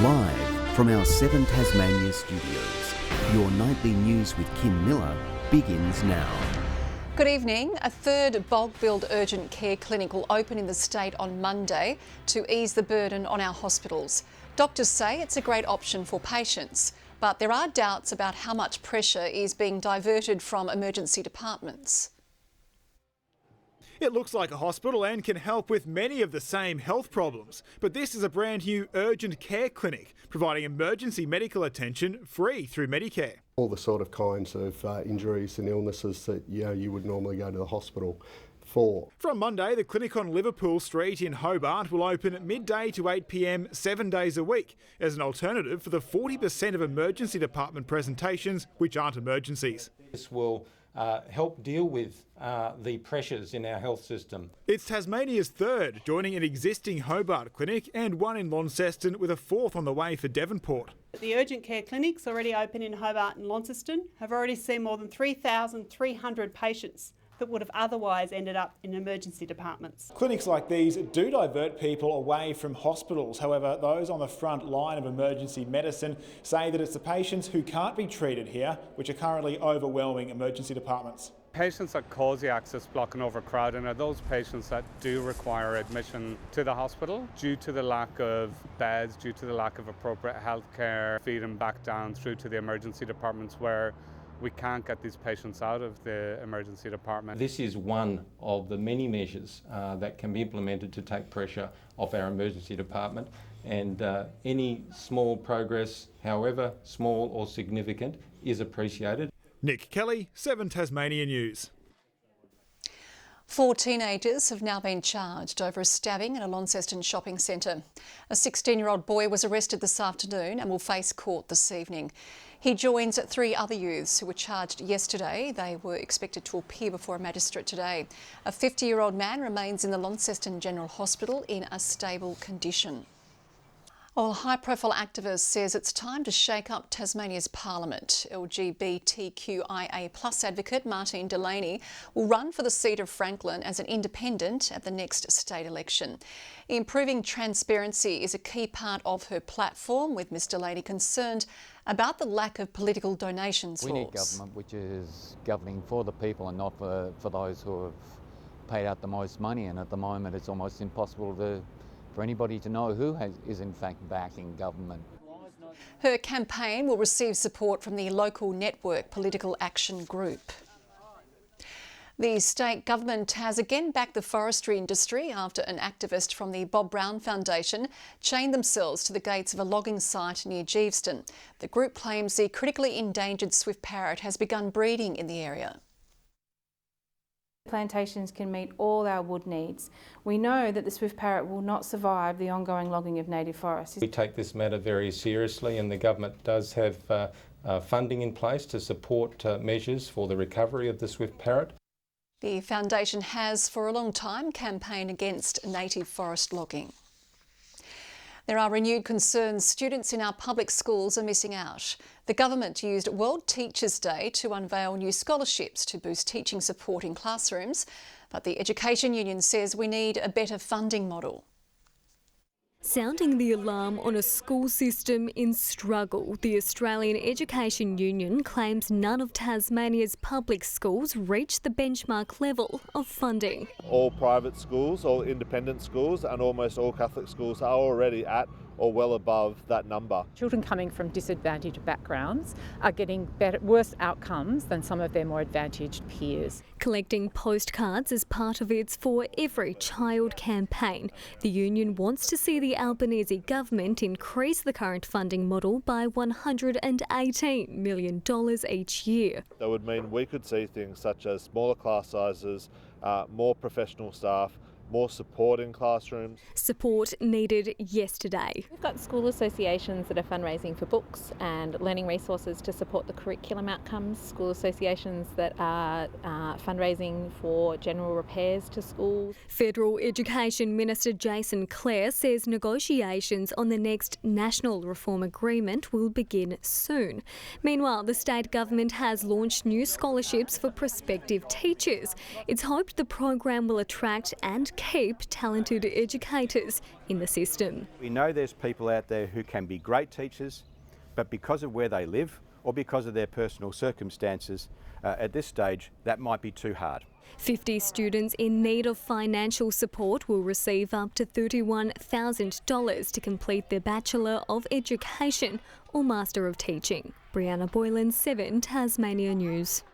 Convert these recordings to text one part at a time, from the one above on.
Live from our 7 Tasmania studios, your nightly news with Kim Miller begins now. Good evening. A third bog-billed urgent care clinic will open in the state on Monday to ease the burden on our hospitals. Doctors say it's a great option for patients, but there are doubts about how much pressure is being diverted from emergency departments. It looks like a hospital and can help with many of the same health problems. But this is a brand new urgent care clinic, providing emergency medical attention free through Medicare. All the sort of kinds of injuries and illnesses that you would normally go to the hospital for. From Monday, the clinic on Liverpool Street in Hobart will open at midday to 8 p.m 7 days a week as an alternative for the 40% of emergency department presentations which aren't emergencies. This will help deal with the pressures in our health system. It's Tasmania's third, joining an existing Hobart clinic and one in Launceston, with a fourth on the way for Devonport. The urgent care clinics already open in Hobart and Launceston have already seen more than 3,300 patients that would have otherwise ended up in emergency departments. Clinics like these do divert people away from hospitals. However, those on the front line of emergency medicine say that it's the patients who can't be treated here which are currently overwhelming emergency departments. Patients that cause the access block and overcrowding are those patients that do require admission to the hospital due to the lack of beds, due to the lack of appropriate health care, feed them back down through to the emergency departments where we can't get these patients out of the emergency department. This is one of the many measures that can be implemented to take pressure off our emergency department, and any small progress, however small or significant, is appreciated. Nick Kelly, 7 Tasmania News. 4 teenagers have now been charged over a stabbing at a Launceston shopping centre. A 16-year-old boy was arrested this afternoon and will face court this evening. He joins 3 other youths who were charged yesterday. They were expected to appear before a magistrate today. A 50-year-old man remains in the Launceston General Hospital in a stable condition. Well, a high-profile activist says it's time to shake up Tasmania's parliament. LGBTQIA+ advocate Martine Delaney will run for the seat of Franklin as an independent at the next state election. Improving transparency is a key part of her platform, with Ms Delaney concerned about the lack of political donations laws. We need government which is governing for the people and not for those who have paid out the most money, and at the moment it's almost impossible for anybody to know who is in fact backing government. Her campaign will receive support from the local network Political Action Group. The state government has again backed the forestry industry after an activist from the Bob Brown Foundation chained themselves to the gates of a logging site near Geeveston. The group claims the critically endangered swift parrot has begun breeding in the area. Plantations can meet all our wood needs. We know that the swift parrot will not survive the ongoing logging of native forests. We take this matter very seriously, and the government does have funding in place to support measures for the recovery of the swift parrot. The foundation has for a long time campaigned against native forest logging. There are renewed concerns students in our public schools are missing out. The government used World Teachers' Day to unveil new scholarships to boost teaching support in classrooms, but the Education Union says we need a better funding model. Sounding the alarm on a school system in struggle, the Australian Education Union claims none of Tasmania's public schools reach the benchmark level of funding. All private schools, all independent schools and almost all Catholic schools are already at or well above that number. Children coming from disadvantaged backgrounds are getting worse outcomes than some of their more advantaged peers. Collecting postcards as part of its For Every Child campaign, the union wants to see the Albanese government increase the current funding model by $118 million each year. That would mean we could see things such as smaller class sizes, more professional staff, more support in classrooms. Support needed yesterday. We've got school associations that are fundraising for books and learning resources to support the curriculum outcomes, school associations that are fundraising for general repairs to schools. Federal Education Minister Jason Clare says negotiations on the next national reform agreement will begin soon. Meanwhile, the state government has launched new scholarships for prospective teachers. It's hoped the program will attract and keep talented educators in the system. We know there's people out there who can be great teachers, but because of where they live or because of their personal circumstances, at this stage, that might be too hard. 50 students in need of financial support will receive up to $31,000 to complete their Bachelor of Education or Master of Teaching. Brianna Boylan, 7 Tasmania News.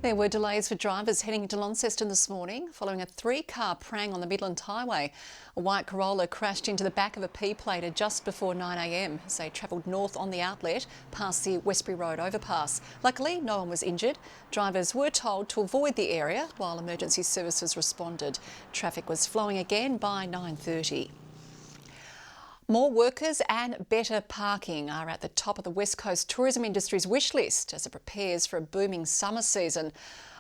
There were delays for drivers heading into Launceston this morning following a 3-car prang on the Midland Highway. A white Corolla crashed into the back of a P-plater just before 9 a.m. as they travelled north on the outlet past the Westbury Road overpass. Luckily, no one was injured. Drivers were told to avoid the area while emergency services responded. Traffic was flowing again by 9:30. More workers and better parking are at the top of the West Coast tourism industry's wish list as it prepares for a booming summer season.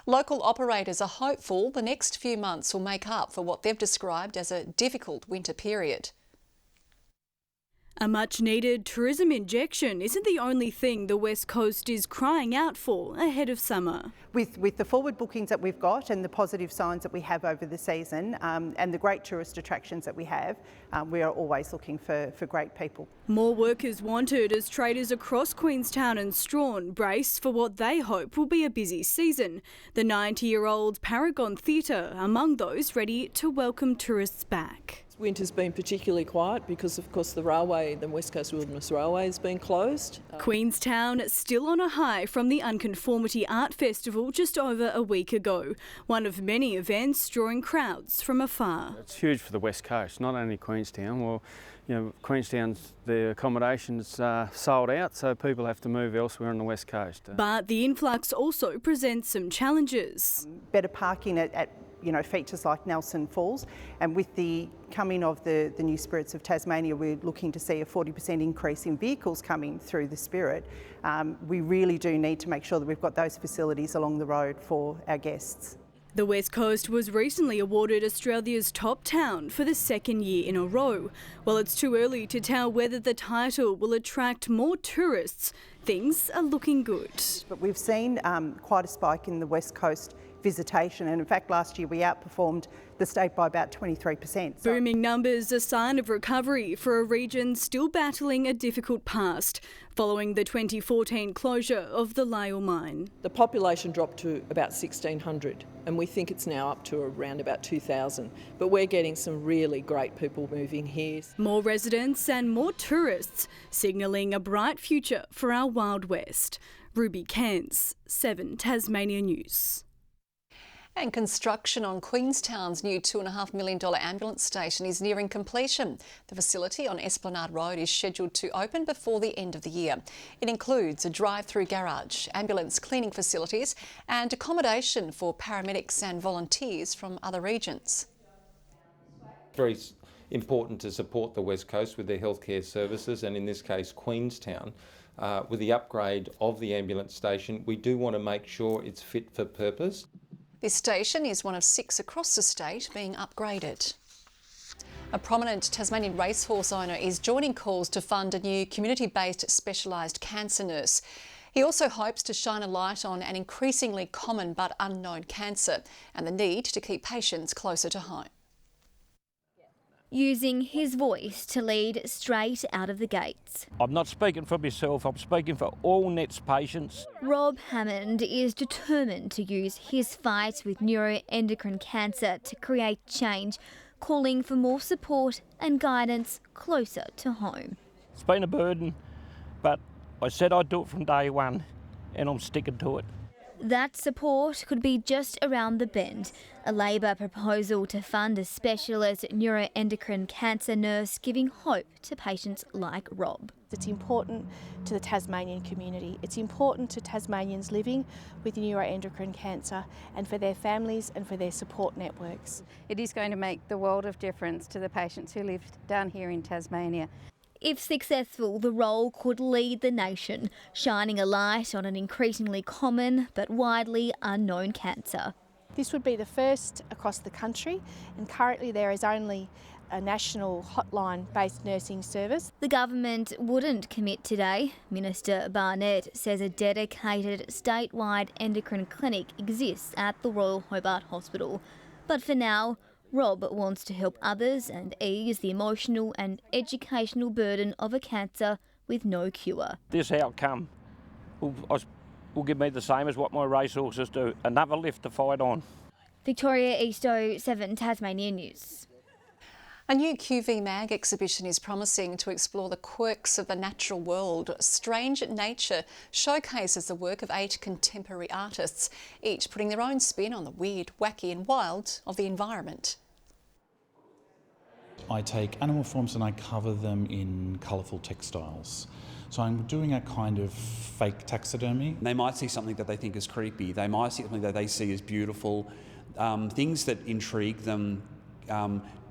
Local operators are hopeful the next few months will make up for what they've described as a difficult winter period. A much-needed tourism injection isn't the only thing the West Coast is crying out for ahead of summer. With the forward bookings that we've got and the positive signs that we have over the season and the great tourist attractions that we have, we are always looking for great people. More workers wanted as traders across Queenstown and Strawn brace for what they hope will be a busy season. The 90-year-old Paragon Theatre among those ready to welcome tourists back. Winter's been particularly quiet because, of course, the railway, the West Coast Wilderness Railway, has been closed. Queenstown still on a high from the Unconformity Art Festival just over a week ago, one of many events drawing crowds from afar. It's huge for the West Coast, not only Queenstown. Well, you know, Queenstown's, the accommodations sold out, so people have to move elsewhere on the West Coast. But the influx also presents some challenges. Better parking at features like Nelson Falls, and with the coming of the new Spirits of Tasmania, we're looking to see a 40% increase in vehicles coming through the Spirit. We really do need to make sure that we've got those facilities along the road for our guests. The West Coast was recently awarded Australia's top town for the second year in a row. While it's too early to tell whether the title will attract more tourists, things are looking good. But we've seen quite a spike in the West Coast visitation, and in fact last year we outperformed the state by about 23%. Booming numbers, a sign of recovery for a region still battling a difficult past following the 2014 closure of the Lyell mine. The population dropped to about 1,600 and we think it's now up to around about 2,000, but we're getting some really great people moving here. More residents and more tourists signalling a bright future for our Wild West. Ruby Cairns, 7 Tasmania News. And construction on Queenstown's new $2.5 million ambulance station is nearing completion. The facility on Esplanade Road is scheduled to open before the end of the year. It includes a drive-through garage, ambulance cleaning facilities and accommodation for paramedics and volunteers from other regions. Very important to support the West Coast with their healthcare services, and in this case Queenstown. With the upgrade of the ambulance station, we do want to make sure it's fit for purpose. This station is one of 6 across the state being upgraded. A prominent Tasmanian racehorse owner is joining calls to fund a new community-based specialised cancer nurse. He also hopes to shine a light on an increasingly common but unknown cancer and the need to keep patients closer to home. Using his voice to lead straight out of the gates. I'm not speaking for myself, I'm speaking for all NETS patients. Rob Hammond is determined to use his fight with neuroendocrine cancer to create change, calling for more support and guidance closer to home. It's been a burden, but I said I'd do it from day one, and I'm sticking to it. That support could be just around the bend. A Labor proposal to fund a specialist neuroendocrine cancer nurse, giving hope to patients like Rob. It's important to the Tasmanian community. It's important to Tasmanians living with neuroendocrine cancer and for their families and for their support networks. It is going to make the world of difference to the patients who live down here in Tasmania. If successful, the role could lead the nation, shining a light on an increasingly common but widely unknown cancer. This would be the first across the country, and currently there is only a national hotline-based nursing service. The government wouldn't commit today. Minister Barnett says a dedicated statewide endocrine clinic exists at the Royal Hobart Hospital. But for now, Rob wants to help others and ease the emotional and educational burden of a cancer with no cure. This outcome will give me the same as what my racehorses do, another lift to fight on. Victoria Easto, 7 Tasmania News. A new QV Mag exhibition is promising to explore the quirks of the natural world. Strange Nature showcases the work of 8 contemporary artists, each putting their own spin on the weird, wacky and wild of the environment. I take animal forms and I cover them in colourful textiles. So I'm doing a kind of fake taxidermy. They might see something that they think is creepy. They might see something that they see as beautiful. Things that intrigue them,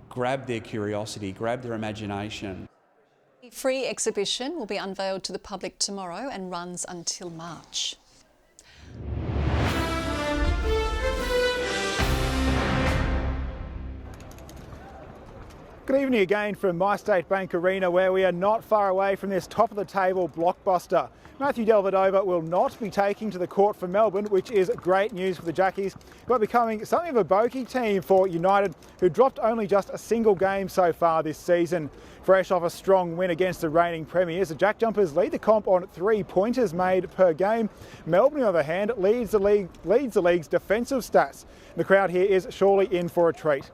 grab their curiosity, grab their imagination. The free exhibition will be unveiled to the public tomorrow and runs until March. Good evening again from My State Bank Arena, where we are not far away from this top-of-the-table blockbuster. Matthew Delvedova will not be taking to the court for Melbourne, which is great news for the Jackies, who are becoming something of a bogey team for United, who dropped only just a single game so far this season. Fresh off a strong win against the reigning premiers, the Jack Jumpers lead the comp on 3 pointers made per game. Melbourne, on the other hand, leads the league's defensive stats. The crowd here is surely in for a treat.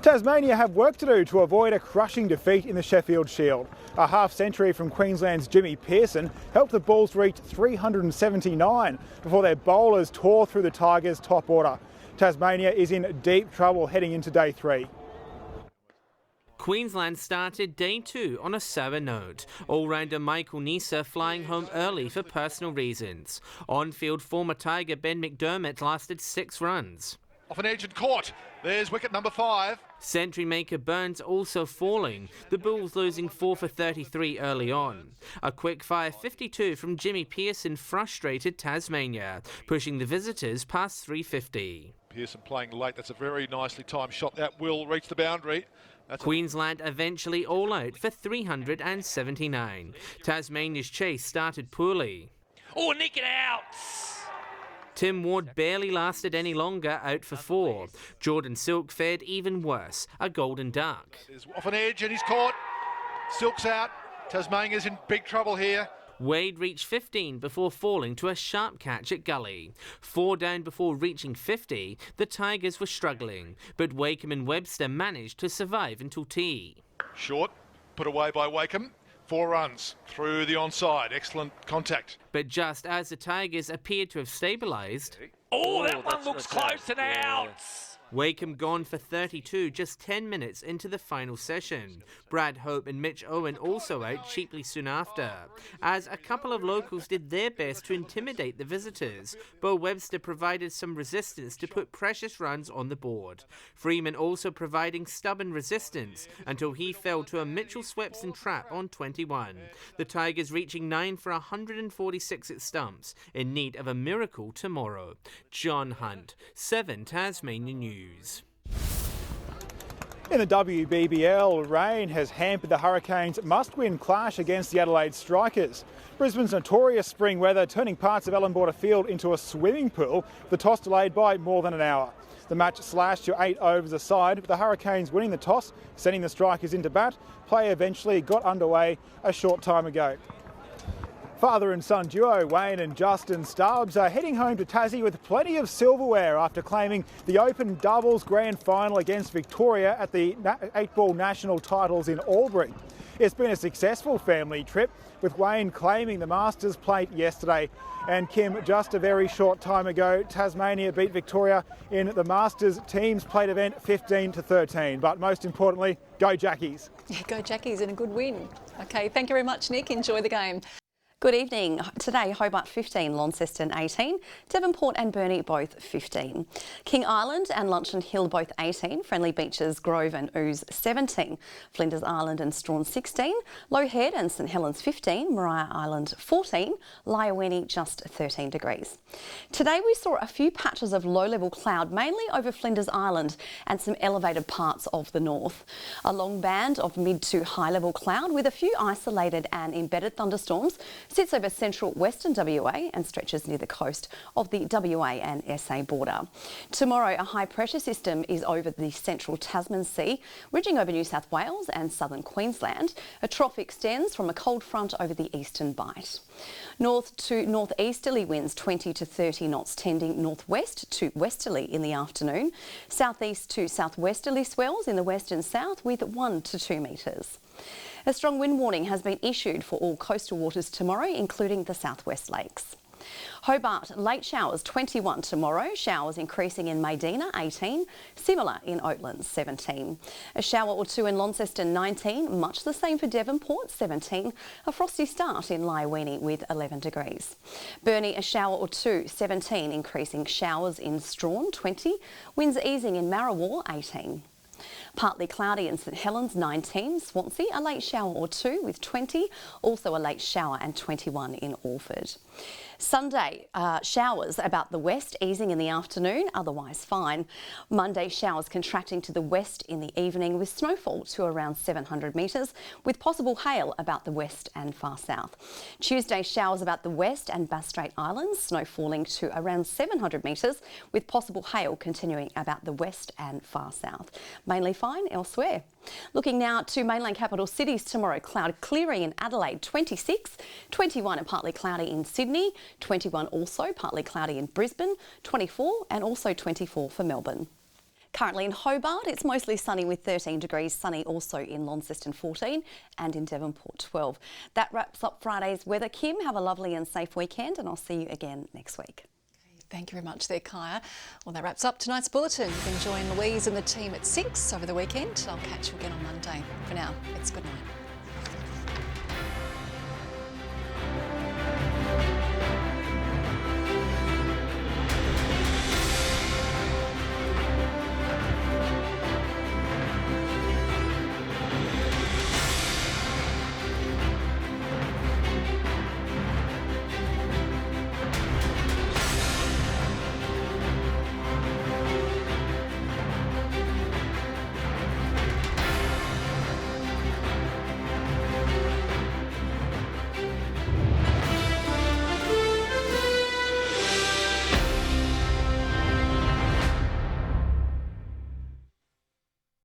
Tasmania have work to do to avoid a crushing defeat in the Sheffield Shield. A half-century from Queensland's Jimmy Pearson helped the Bulls reach 379 before their bowlers tore through the Tigers' top order. Tasmania is in deep trouble heading into day 3. Queensland started day 2 on a sour note. All-rounder Michael Neser flying home early for personal reasons. On-field former Tiger Ben McDermott lasted 6 runs. Off an edge and caught. There's wicket number 5. Century maker Burns also falling, the Bulls losing 4 for 33 early on. A quick-fire 52 from Jimmy Pearson frustrated Tasmania, pushing the visitors past 350. Pearson playing late. That's a very nicely timed shot. That will reach the boundary. Queensland eventually all out for 379. Tasmania's chase started poorly. Oh, nick it out! Tim Ward barely lasted any longer, out for 4. Jordan Silk fared even worse, a golden duck. Off an edge and he's caught. Silk's out. Tasmania's in big trouble here. Wade reached 15 before falling to a sharp catch at gully. 4 down before reaching 50, the Tigers were struggling, but Wakeham and Webster managed to survive until tea. Short, put away by Wakeham. 4 runs through the onside. Excellent contact. But just as the Tigers appeared to have stabilised... Oh, that one looks close and out! Wakeham gone for 32 just 10 minutes into the final session. Brad Hope and Mitch Owen also out cheaply soon after, as a couple of locals did their best to intimidate the visitors. Bo Webster provided some resistance to put precious runs on the board. Freeman also providing stubborn resistance until he fell to a Mitchell Swepson trap on 21. The Tigers reaching 9 for 146 at stumps, in need of a miracle tomorrow. John Hunt, 7 Tasmania News. In the WBBL, rain has hampered the Hurricanes' must-win clash against the Adelaide Strikers. Brisbane's notorious spring weather turning parts of Ellen Border Field into a swimming pool, the toss delayed by more than an hour. The match slashed to 8 overs aside, with the Hurricanes winning the toss, sending the Strikers into bat. Play eventually got underway a short time ago. Father and son duo Wayne and Justin Stubbs are heading home to Tassie with plenty of silverware after claiming the Open Doubles Grand Final against Victoria at the 8-ball national titles in Albury. It's been a successful family trip, with Wayne claiming the Masters plate yesterday. And Kim, just a very short time ago, Tasmania beat Victoria in the Masters teams plate event 15-13. But most importantly, go Jackies. Yeah, go Jackies, and a good win. Okay, thank you very much, Nick. Enjoy the game. Good evening. Today, Hobart 15, Launceston 18, Devonport and Burnie both 15. King Island and Luncheon Hill both 18, Friendly Beaches, Grove and Ooze 17, Flinders Island and Strawn 16, Low Head and St Helens 15, Maria Island 14, Lyowini just 13 degrees. Today we saw a few patches of low-level cloud, mainly over Flinders Island and some elevated parts of the north. A long band of mid to high-level cloud with a few isolated and embedded thunderstorms sits over central western WA and stretches near the coast of the WA and SA border. Tomorrow, a high pressure system is over the central Tasman Sea, ridging over New South Wales and southern Queensland. A trough extends from a cold front over the eastern bight. North to northeasterly winds 20 to 30 knots, tending northwest to westerly in the afternoon. Southeast to southwesterly swells in the west and south with 1 to 2 metres. A strong wind warning has been issued for all coastal waters tomorrow, including the southwest lakes. Hobart, late showers 21 tomorrow, showers increasing in Maydena 18, similar in Oatlands 17. A shower or two in Launceston 19, much the same for Devonport 17, a frosty start in Lyowini with 11 degrees. Burnie, a shower or two 17, increasing showers in Strawn 20, winds easing in Marrawar 18. Partly cloudy in St Helens 19, Swansea a late shower or two with 20, also a late shower and 21 in Orford. Sunday, showers about the west, easing in the afternoon, otherwise fine. Monday, showers contracting to the west in the evening with snowfall to around 700 metres, with possible hail about the west and far south. Tuesday, showers about the west and Bass Strait Islands, snow falling to around 700 metres, with possible hail continuing about the west and far south. Mainly fine elsewhere. Looking now to mainland capital cities tomorrow, cloud clearing in Adelaide 26, 21 and partly cloudy in Sydney, 21 also partly cloudy in Brisbane, 24 and also 24 for Melbourne. Currently in Hobart, it's mostly sunny with 13 degrees, sunny also in Launceston 14 and in Devonport 12. That wraps up Friday's weather. Kim, have a lovely and safe weekend and I'll see you again next week. Thank you very much there, Kaya. Well, that wraps up tonight's bulletin. You can join Louise and the team at 6 over the weekend. I'll catch you again on Monday. For now, it's good night.